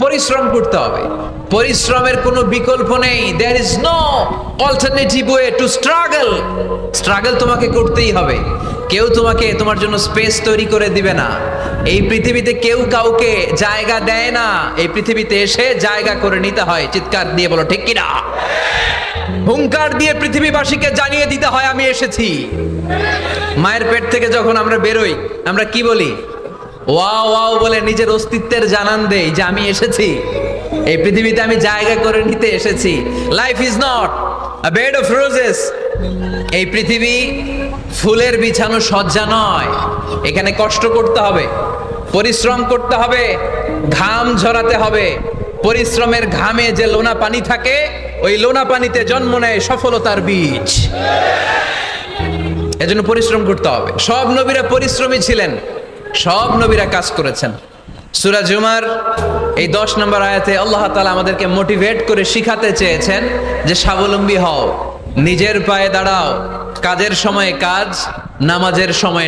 পরিশ্রম করতে হবে, পরিশ্রমের কোনো বিকল্প নেই। There is no alternative way to struggle. Struggle তোমাকে করতেই হবে। কেউ তোমাকে তোমার জন্য স্পেস তৈরি করে দিবে না। এই পৃথিবীতে কেউ কাউকে জায়গা দেয় না, এই পৃথিবীতে এসে জায়গা করে নিতে হয়। চিৎকার দিয়ে বলো ঠিক কিনা। হুঙ্কার দিয়ে পৃথিবীবাসীকে জানিয়ে দিতে হয় আমি এসেছি। মায়ের পেট থেকে যখন আমরা বেরোই, আমরা কি বলি? ওয়াও ওয়াও বলে নিজের অস্তিত্বের জানান দেই যে আমি এসেছি, এই পৃথিবীতে আমি জায়গা করে নিতে এসেছি। Life is not a bed of roses. এই পৃথিবী ফুলের বিছানো সজ্জা নয়। এখানে কষ্ট করতে হবে, পরিশ্রম করতে হবে, ঘাম ঝরাতে হবে। পরিশ্রমের ঘামে যে লোনা পানি থাকে, ওই লোনা পানিতে জন্ম নেয় সফলতার বীজ। এজন্য পরিশ্রম করতে হবে। সব নবীরা পরিশ্রমী ছিলেন, সব নবীরা কাজ করেছেন। সূরা জুমার এই 10 নম্বর আয়াতে আল্লাহ তাআলা আমাদেরকে মোটিভেট করে শিখাতে চেয়েছেন যে স্বাবলম্বী হও, নিজের পায়ে দাঁড়াও, কাজের সময়ে কাজ, নামাজের সময়